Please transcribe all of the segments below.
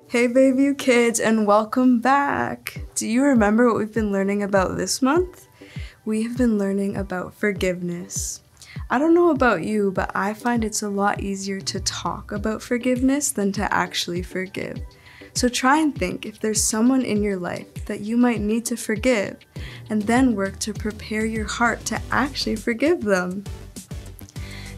Hey Bayview Kids, and welcome back! Do you remember what we've been learning about this month? We have been learning about forgiveness. I don't know about you, but I find it's a lot easier to talk about forgiveness than to actually forgive. So try and think if there's someone in your life that you might need to forgive, and then work to prepare your heart to actually forgive them.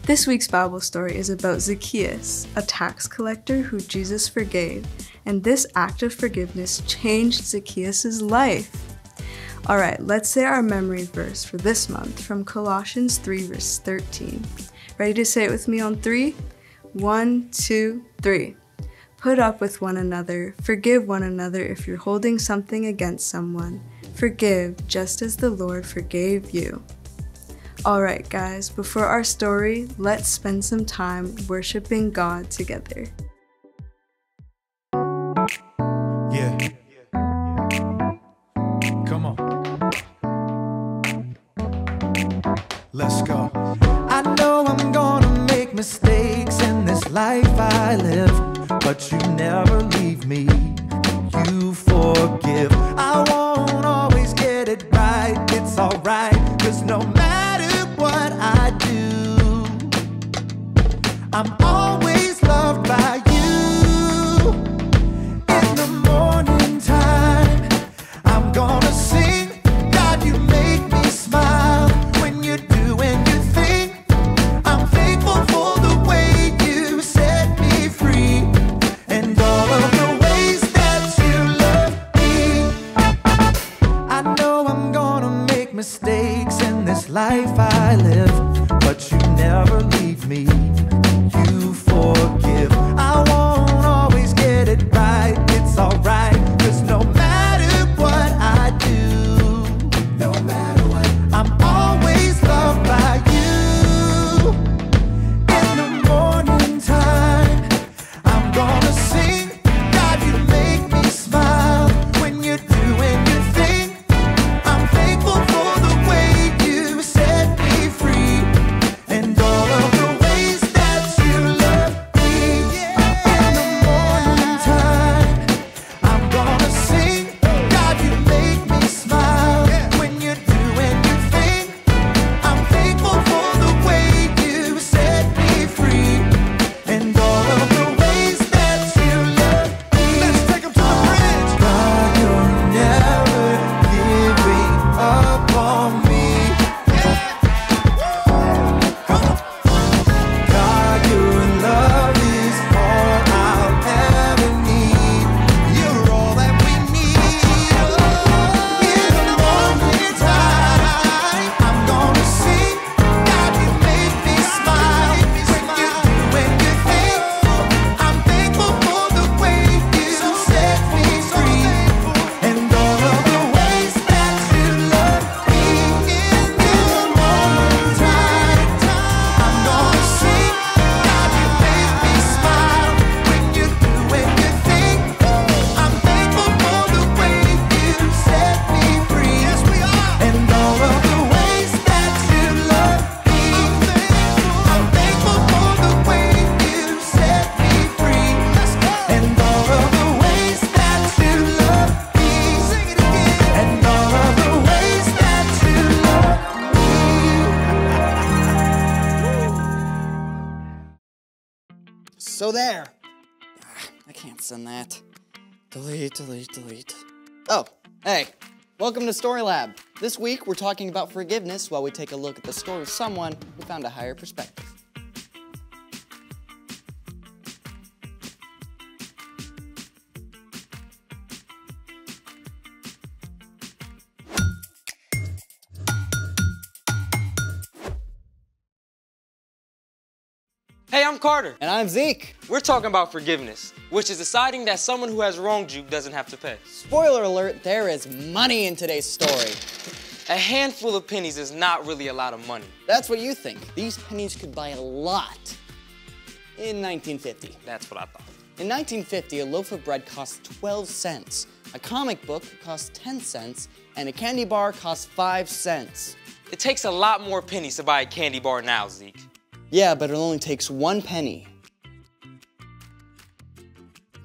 This week's Bible story is about Zacchaeus, a tax collector who Jesus forgave, and this act of forgiveness changed Zacchaeus' life. Alright, let's say our memory verse for this month from Colossians 3 verse 13. Ready to say it with me on 3? 1, 2, 3. Put up with one another, forgive one another if you're holding something against someone. Forgive just as the Lord forgave you. Alright guys, before our story, let's spend some time worshiping God together. Yeah. Come on. Let's go. I know I'm gonna make mistakes in this life I live, but you never leave me. You forgive. I won't always get it right. It's alright, 'cause no matter what I do, I'm always loved by you. In the morning time, I'm gonna sing. God, you make me smile when you're doing your thing. I'm thankful for the way you set me free, and all of the ways that you love me. I know I'm gonna make mistakes in this life I live, but you never leave me. You forgive. I won't always get it right. It's alright, 'cause no matter what I do, no matter what, I'm always loved by you. In the morning time, I'm gonna sing. God, you make me smile when you're doing your thing. I'm thankful for the way you set me free, and all of the ways that you love me. In the morning time, I'm gonna sing. God, you make me smile when you're doing your thing. I'm thankful for the way you set me free, and all of the ways that you love me. Let's take 'em to the bridge. God, you're never giving up on me. God, your love is all I'll ever need. You're all that we need. In the morning time, I'm gonna sing. God, you make me smile when you're doing your thing. I'm thankful for the way you set me free, and all of the ways that you love me. In the morning time, I'm gonna sing. God, you make me smile when you're doing your thing. I'm thankful for the way you set me free. Yes, we are. And all of the ways that you love me. I'm thankful for the way you set me free. Let's go. And all of the ways that you love me. Sing it again. And all of the ways that you love me. So there. I can't send that. Delete, delete, delete. Oh, hey. Welcome to Story Lab. This week, we're talking about forgiveness while we take a look at the story of someone who found a higher perspective. Hey, I'm Carter. And I'm Zeke. We're talking about forgiveness, which is deciding that someone who has wronged you doesn't have to pay. Spoiler alert, there is money in today's story. A handful of pennies is not really a lot of money. That's what you think. These pennies could buy a lot in 1950. That's what I thought. In 1950, a loaf of bread cost 12 cents, a comic book cost 10 cents, and a candy bar cost 5 cents. It takes a lot more pennies to buy a candy bar now, Zeke. Yeah, but it only takes 1 penny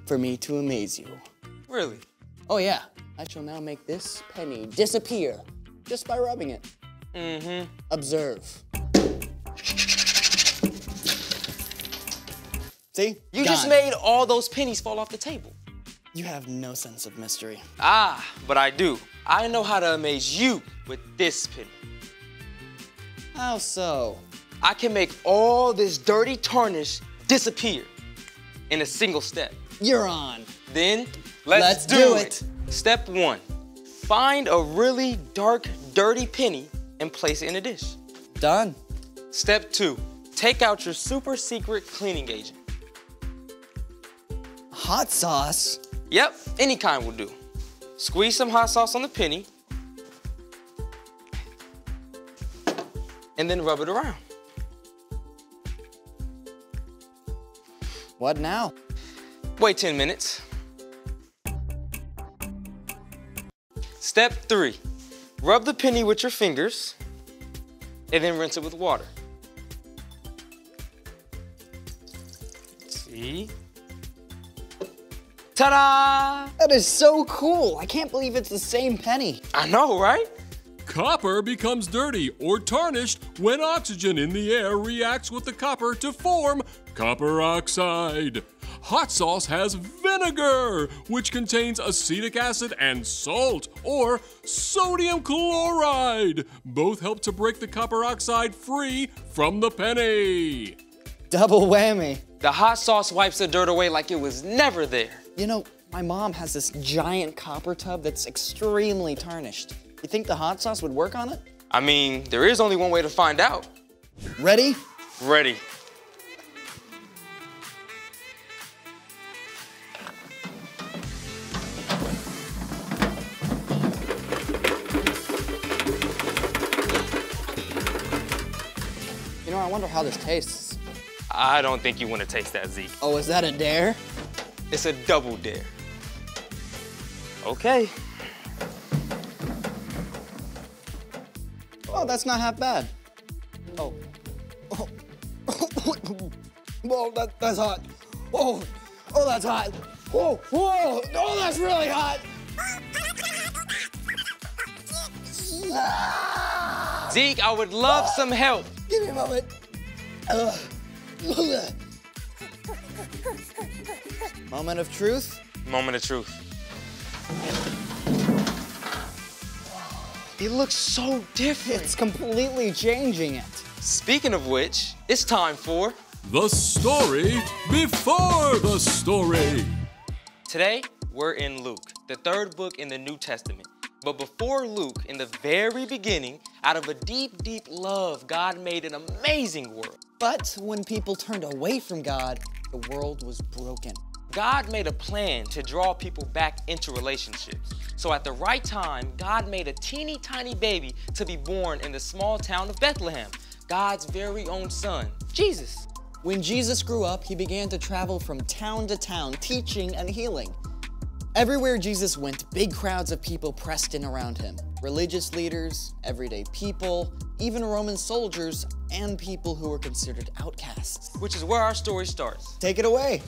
for me to amaze you. Really? Oh yeah, I shall now make this penny disappear just by rubbing it. Mm-hmm. Observe. See? You just made all those pennies fall off the table. You have no sense of mystery. Ah, but I do. I know how to amaze you with this penny. How so? I can make all this dirty tarnish disappear in a single step. You're on. Then, let's do it. Step 1, find a really dark, dirty penny and place it in a dish. Done. Step 2, take out your super secret cleaning agent. Hot sauce? Yep, any kind will do. Squeeze some hot sauce on the penny and then rub it around. What now? Wait 10 minutes. Step 3, rub the penny with your fingers and then rinse it with water. See? Ta-da! That is so cool. I can't believe it's the same penny. I know, right? Copper becomes dirty or tarnished when oxygen in the air reacts with the copper to form copper oxide. Hot sauce has vinegar, which contains acetic acid and salt, or sodium chloride. Both help to break the copper oxide free from the penny. Double whammy. The hot sauce wipes the dirt away like it was never there. You know, my mom has this giant copper tub that's extremely tarnished. You think the hot sauce would work on it? I mean, there is only one way to find out. Ready? Ready. You know, I wonder how this tastes. I don't think you want to taste that, Zeke. Oh, is that a dare? It's a double dare. Okay. Oh, that's not half bad. Oh. Oh. Whoa, that's hot. Oh, that's hot. Whoa, oh, that's really hot. Zeke, I would love some help. Give me a moment. Moment of truth. Moment of truth. It looks so different. It's completely changing it. Speaking of which, it's time for The story before the story. Today, we're in Luke, the 3rd book in the New Testament. But before Luke, in the very beginning, out of a deep, deep love, God made an amazing world. But when people turned away from God, the world was broken. God made a plan to draw people back into relationships. So at the right time, God made a teeny tiny baby to be born in the small town of Bethlehem, God's very own son, Jesus. When Jesus grew up, he began to travel from town to town, teaching and healing. Everywhere Jesus went, big crowds of people pressed in around him. Religious leaders, everyday people, even Roman soldiers, and people who were considered outcasts. Which is where our story starts. Take it away.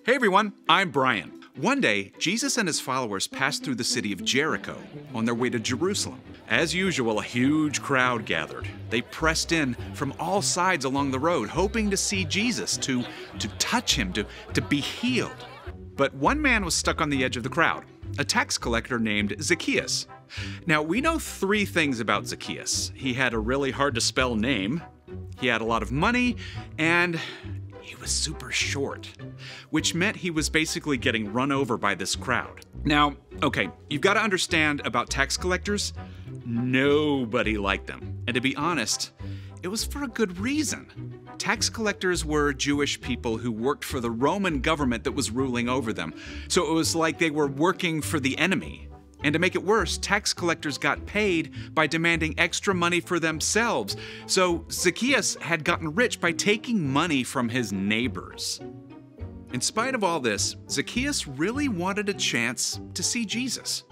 Hey everyone, I'm Brian. One day, Jesus and his followers passed through the city of Jericho on their way to Jerusalem. As usual, a huge crowd gathered. They pressed in from all sides along the road, hoping to see Jesus, to touch him, to be healed. But one man was stuck on the edge of the crowd, a tax collector named Zacchaeus. Now, we know 3 things about Zacchaeus. He had a really hard-to-spell name, he had a lot of money, and he was super short, which meant he was basically getting run over by this crowd. Now, okay, you've got to understand about tax collectors. Nobody liked them. And to be honest, it was for a good reason. Tax collectors were Jewish people who worked for the Roman government that was ruling over them. So it was like they were working for the enemy. And to make it worse, tax collectors got paid by demanding extra money for themselves. So Zacchaeus had gotten rich by taking money from his neighbors. In spite of all this, Zacchaeus really wanted a chance to see Jesus.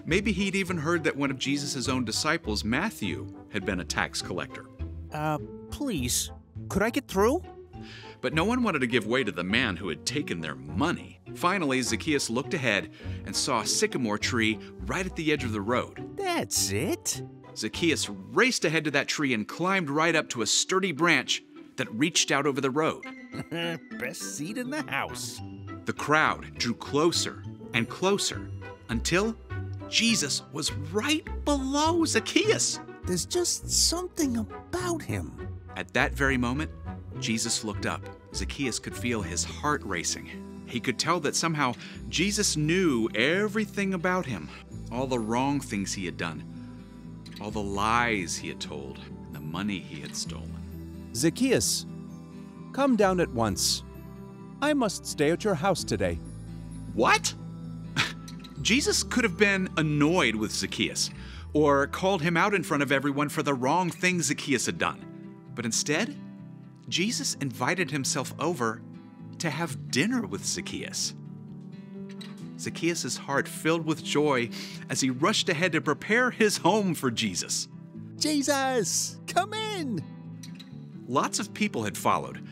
Maybe he'd even heard that one of Jesus' own disciples, Matthew, had been a tax collector. Please, could I get through? But no one wanted to give way to the man who had taken their money. Finally, Zacchaeus looked ahead and saw a sycamore tree right at the edge of the road. That's it? Zacchaeus raced ahead to that tree and climbed right up to a sturdy branch that reached out over the road. Best seat in the house. The crowd drew closer and closer until Jesus was right below Zacchaeus. There's just something about him. At that very moment, Jesus looked up. Zacchaeus could feel his heart racing. He could tell that somehow Jesus knew everything about him, all the wrong things he had done, all the lies he had told, and the money he had stolen. Zacchaeus, come down at once. I must stay at your house today. What? Jesus could have been annoyed with Zacchaeus or called him out in front of everyone for the wrong things Zacchaeus had done. But instead, Jesus invited himself over to have dinner with Zacchaeus. Zacchaeus' heart filled with joy as he rushed ahead to prepare his home for Jesus. Jesus, come in! Lots of people had followed.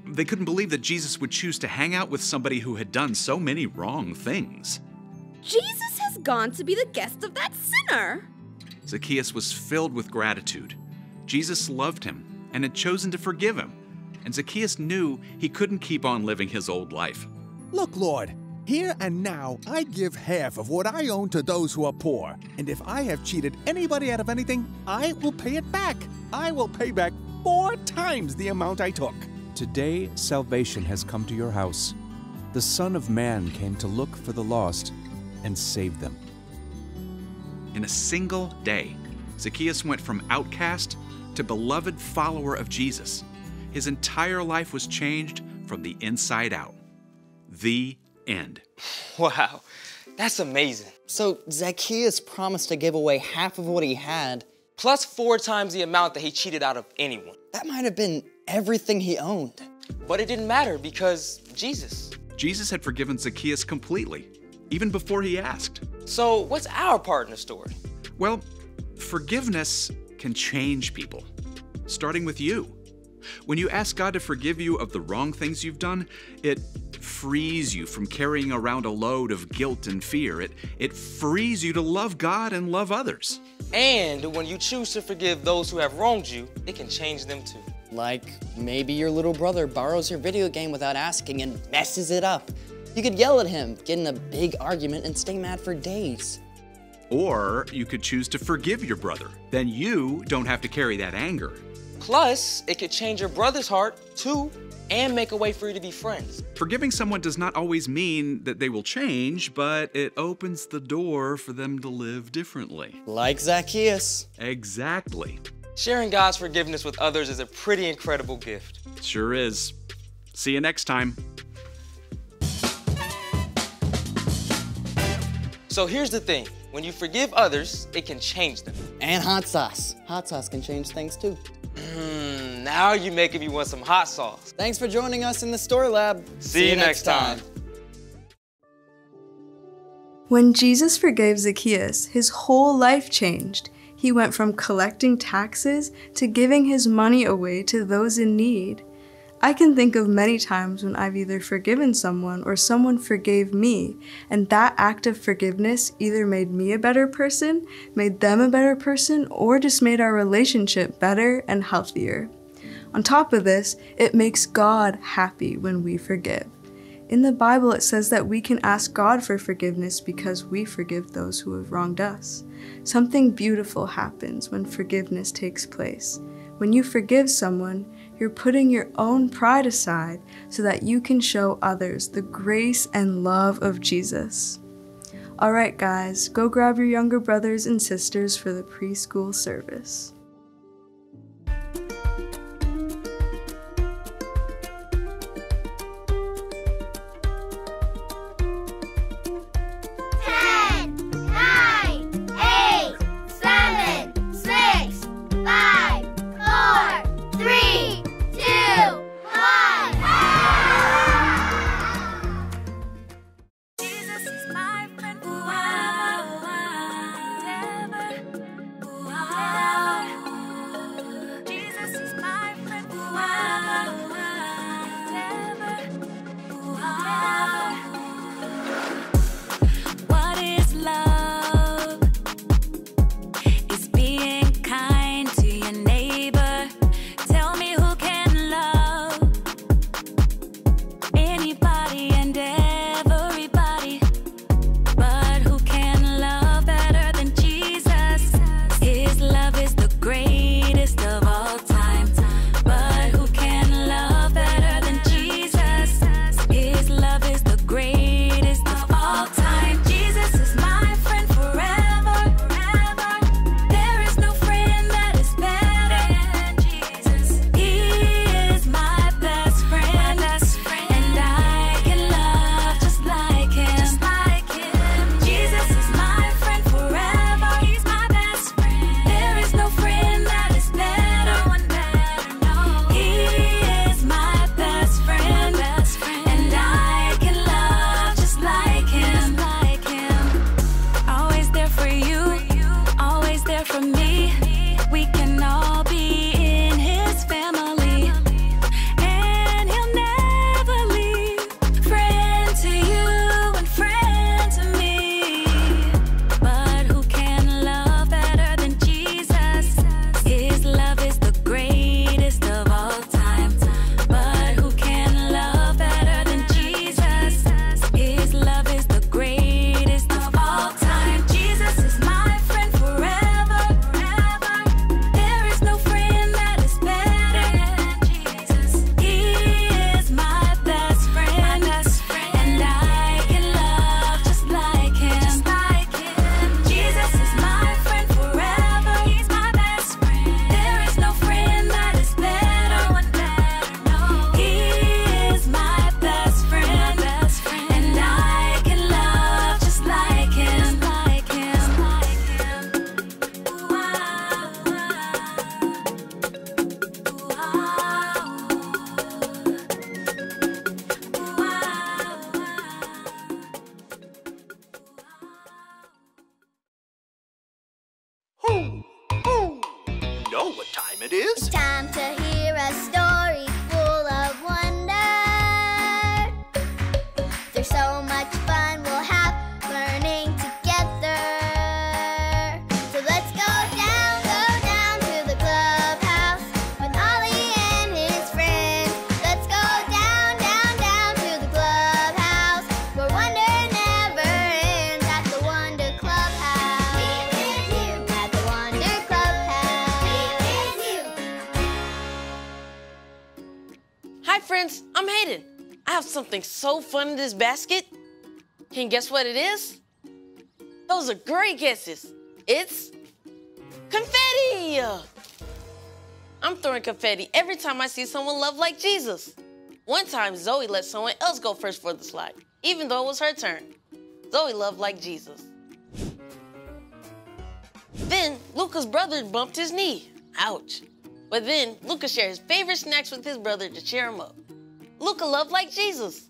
They couldn't believe that Jesus would choose to hang out with somebody who had done so many wrong things. Jesus has gone to be the guest of that sinner. Zacchaeus was filled with gratitude. Jesus loved him and had chosen to forgive him. And Zacchaeus knew he couldn't keep on living his old life. Look, Lord, here and now I give half of what I own to those who are poor. And if I have cheated anybody out of anything, I will pay it back. I will pay back 4 times the amount I took. Today, salvation has come to your house. The Son of Man came to look for the lost and save them. In a single day, Zacchaeus went from outcast to beloved follower of Jesus. His entire life was changed from the inside out. The end. Wow, that's amazing. So Zacchaeus promised to give away half of what he had. Plus 4 times the amount that he cheated out of anyone. That might have been everything he owned. But it didn't matter because Jesus. Jesus had forgiven Zacchaeus completely, even before he asked. So what's our part in the story? Well, forgiveness can change people, starting with you. When you ask God to forgive you of the wrong things you've done, it frees you from carrying around a load of guilt and fear. It frees you to love God and love others. And when you choose to forgive those who have wronged you, it can change them too. Like maybe your little brother borrows your video game without asking and messes it up. You could yell at him, get in a big argument, and stay mad for days. Or you could choose to forgive your brother. Then you don't have to carry that anger. Plus, it could change your brother's heart too and make a way for you to be friends. Forgiving someone does not always mean that they will change, but it opens the door for them to live differently. Like Zacchaeus. Exactly. Sharing God's forgiveness with others is a pretty incredible gift. Sure is. See you next time. So here's the thing. When you forgive others, it can change them. And hot sauce. Hot sauce can change things too. Now you're making me want some hot sauce. Thanks for joining us in the Story Lab. See you next time. When Jesus forgave Zacchaeus, his whole life changed. He went from collecting taxes to giving his money away to those in need. I can think of many times when I've either forgiven someone or someone forgave me, and that act of forgiveness either made me a better person, made them a better person, or just made our relationship better and healthier. On top of this, it makes God happy when we forgive. In the Bible, it says that we can ask God for forgiveness because we forgive those who have wronged us. Something beautiful happens when forgiveness takes place. When you forgive someone, you're putting your own pride aside so that you can show others the grace and love of Jesus. All right, guys, go grab your younger brothers and sisters for the preschool service. Friends, I'm Hayden. I have something so fun in this basket. Can you guess what it is? Those are great guesses. It's confetti. I'm throwing confetti every time I see someone love like Jesus. One time, Zoe let someone else go first for the slide, even though it was her turn. Zoe loved like Jesus. Then, Luca's brother bumped his knee. Ouch. But then, Luca shared his favorite snacks with his brother to cheer him up. Luca loved like Jesus.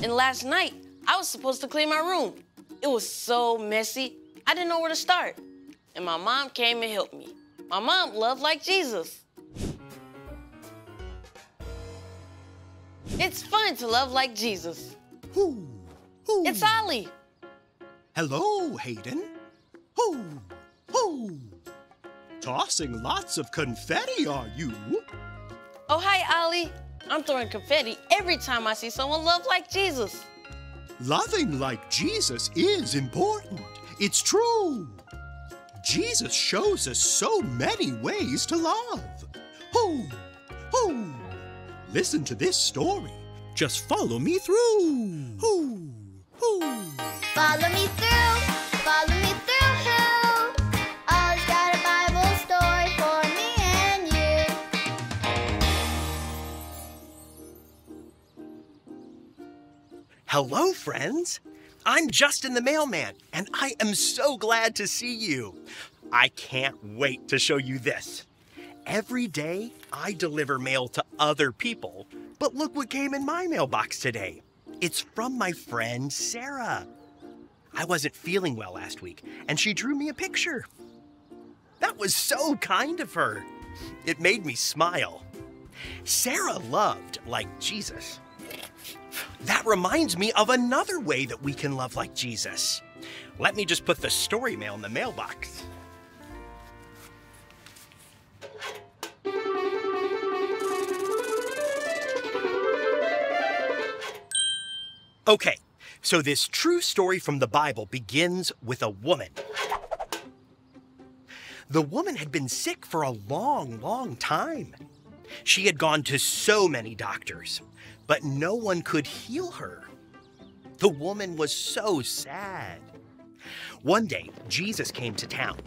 And last night, I was supposed to clean my room. It was so messy, I didn't know where to start. And my mom came and helped me. My mom loved like Jesus. It's fun to love like Jesus. Who? It's Ollie. Hello, Hayden. Who? Tossing lots of confetti, are you? Oh, hi, Ollie. I'm throwing confetti every time I see someone love like Jesus. Loving like Jesus is important. It's true. Jesus shows us so many ways to love. Who? Listen to this story. Just follow me through. Follow me through, follow me through. Ollie's got a Bible story for me and you. Hello, friends. I'm Justin the mailman, and I am so glad to see you. I can't wait to show you this. Every day, I deliver mail to other people, but look what came in my mailbox today. It's from my friend Sarah. I wasn't feeling well last week, and she drew me a picture. That was so kind of her. It made me smile. Sarah loved like Jesus. That reminds me of another way that we can love like Jesus. Let me just put the story mail in the mailbox. Okay, so this true story from the Bible begins with a woman. The woman had been sick for a long, long time. She had gone to so many doctors, but no one could heal her. The woman was so sad. One day, Jesus came to town.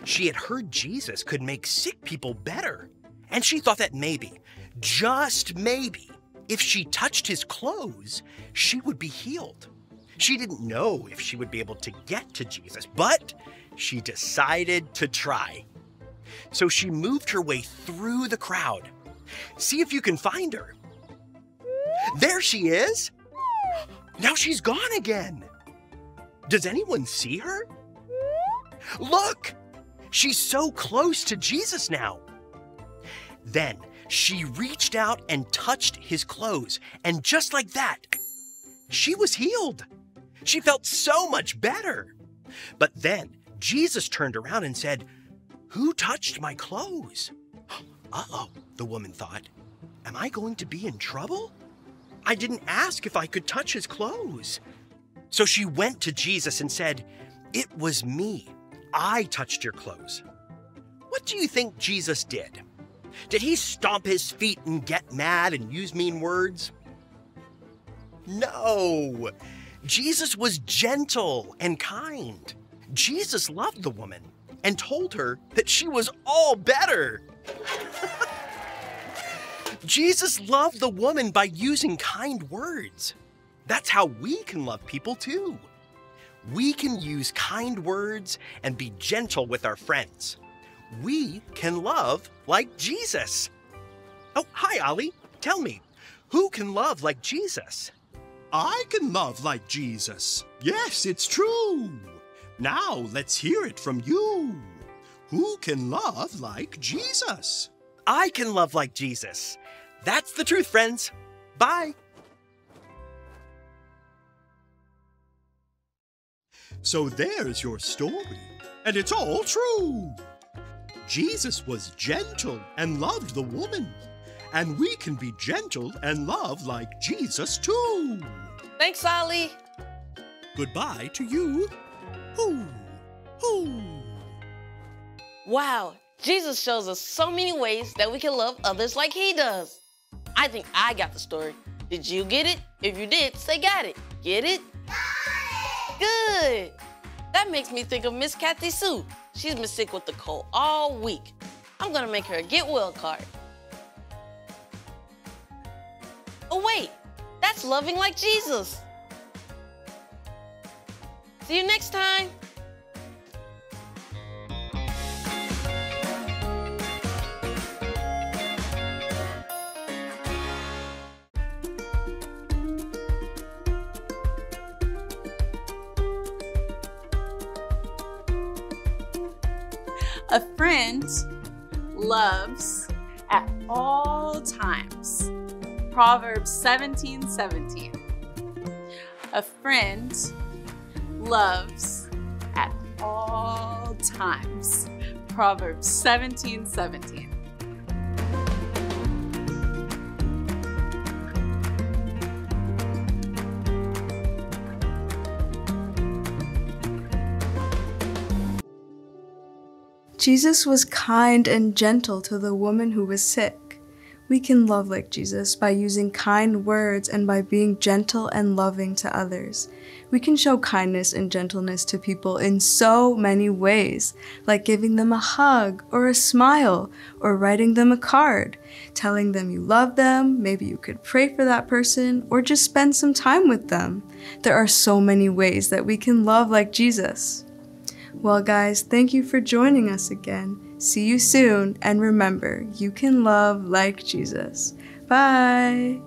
She had heard Jesus could make sick people better, and she thought that maybe, just maybe, if she touched his clothes, she would be healed. She didn't know if she would be able to get to Jesus, but she decided to try. So she moved her way through the crowd. See if you can find her. There she is. Now she's gone again. Does anyone see her? Look, she's so close to Jesus now. Then she reached out and touched his clothes, and just like that, she was healed. She felt so much better. But then Jesus turned around and said, "Who touched my clothes?" Uh-oh, the woman thought. Am I going to be in trouble? I didn't ask if I could touch his clothes. So she went to Jesus and said, "It was me. I touched your clothes." What do you think Jesus did? Did he stomp his feet and get mad and use mean words? No. Jesus was gentle and kind. Jesus loved the woman and told her that she was all better. Jesus loved the woman by using kind words. That's how we can love people too. We can use kind words and be gentle with our friends. We can love like Jesus. Oh, hi, Ollie. Tell me, who can love like Jesus? I can love like Jesus. Yes, it's true. Now let's hear it from you. Who can love like Jesus? I can love like Jesus. That's the truth, friends. Bye. So there's your story, and it's all true. Jesus was gentle and loved the woman, and we can be gentle and love like Jesus too. Thanks, Ollie. Goodbye to you. Hoo, hoo. Wow, Jesus shows us so many ways that we can love others like he does. I think I got the story. Did you get it? If you did, say got it. Get it? Got it! Good. That makes me think of Miss Kathy Sue. She's been sick with the cold all week. I'm gonna make her a get well card. Oh wait, that's loving like Jesus. See you next time. A friend loves at all times. Proverbs 17:17. A friend loves at all times. Proverbs 17:17. Jesus was kind and gentle to the woman who was sick. We can love like Jesus by using kind words and by being gentle and loving to others. We can show kindness and gentleness to people in so many ways, like giving them a hug or a smile or writing them a card, telling them you love them, maybe you could pray for that person, or just spend some time with them. There are so many ways that we can love like Jesus. Well, guys, thank you for joining us again. See you soon, and remember, you can love like Jesus. Bye!